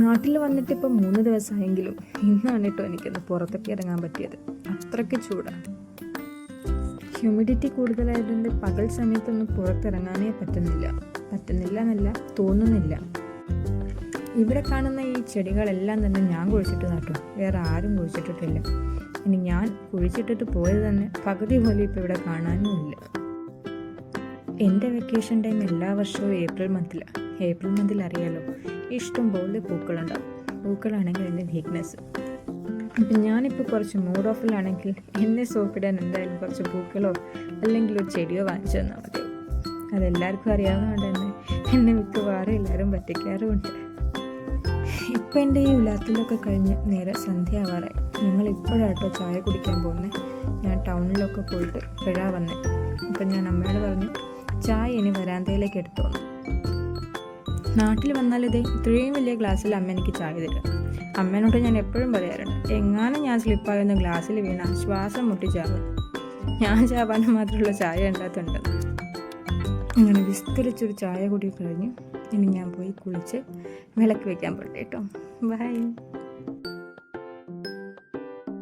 നാട്ടിൽ വന്നിട്ട് ഇപ്പോൾ 3 ദിവസമായെങ്കിലും ഇന്നാണ് കേട്ടോ എനിക്കൊന്ന് പുറത്തൊക്കെ ഇറങ്ങാൻ പറ്റിയത്. അത്രയ്ക്ക് ചൂടാണ്. ഹ്യൂമിഡിറ്റി കൂടുതലായതുകൊണ്ട് പകൽ സമയത്തൊന്നും പുറത്തിറങ്ങാനേ പറ്റുന്നില്ല എന്നല്ല, തോന്നുന്നില്ല. ഇവിടെ കാണുന്ന ഈ ചെടികളെല്ലാം തന്നെ ഞാൻ കുഴിച്ചിട്ട് നട്ടു, വേറെ ആരും കുഴിച്ചിട്ടിട്ടില്ല. ഇനി ഞാൻ കുഴിച്ചിട്ടിട്ട് പോയത് തന്നെ പകുതി പോലും ഇപ്പോൾ ഇവിടെ കാണാനുമില്ല. എൻ്റെ വെക്കേഷൻ ടൈം എല്ലാ വർഷവും ഏപ്രിൽ മന്തിൽ അറിയാലോ, ഇഷ്ടംപോലെ പൂക്കളുണ്ടാവും. പൂക്കളാണെങ്കിൽ എൻ്റെ വീക്ക്നെസ്. അപ്പം ഞാനിപ്പോൾ കുറച്ച് മൂഡ് ഓഫിലാണെങ്കിൽ എന്നെ സോപ്പിടാൻ എന്തായാലും കുറച്ച് പൂക്കളോ അല്ലെങ്കിൽ ഒരു ചെടിയോ വാങ്ങിച്ചു തന്നാൽ മതിയോ. അതെല്ലാവർക്കും അറിയാവുന്നതുകൊണ്ട് തന്നെ എന്നെ മിക്കവാറും എല്ലാവരും പറ്റിക്കാറുമുണ്ട്. ഇപ്പം എൻ്റെ ഈ ഉലാത്തിലൊക്കെ കഴിഞ്ഞ് നേരെ സന്ധ്യ ആവാറായി. ഞങ്ങൾ ഇപ്പോഴാട്ടോ ചായ കുടിക്കാൻ പോകുന്നത്. ഞാൻ ടൗണിലൊക്കെ പോയിട്ട് ഇപ്പോഴാണ് വന്നത്. അപ്പം ഞാൻ അമ്മയോട് പറഞ്ഞു, ചായ ഇനി വരാന്തയിലേക്ക് എടുത്തോന്നു. നാട്ടിൽ വന്നാൽ ഇതേ ഇത്രയും വലിയ ഗ്ലാസ്സിൽ അമ്മ എനിക്ക് ചായ തരും. അമ്മേനോട് ഞാൻ എപ്പോഴും പറയാറുണ്ട്, എങ്ങാനും ഞാൻ സ്ലിപ്പായൊന്ന് ഗ്ലാസ്സിൽ വീണ ശ്വാസം മുട്ടി ചാവും. ഞാൻ ചാവാനും മാത്രമുള്ള ചായ ഉണ്ടാകുന്നുണ്ട്. അങ്ങനെ വിസ്തരിച്ചൊരു ചായ കൂടി കഴിഞ്ഞു. ഇനി ഞാൻ പോയി കുളിച്ച് വിളക്ക് വയ്ക്കാൻ പോട്ടെ കേട്ടോ. ബൈ.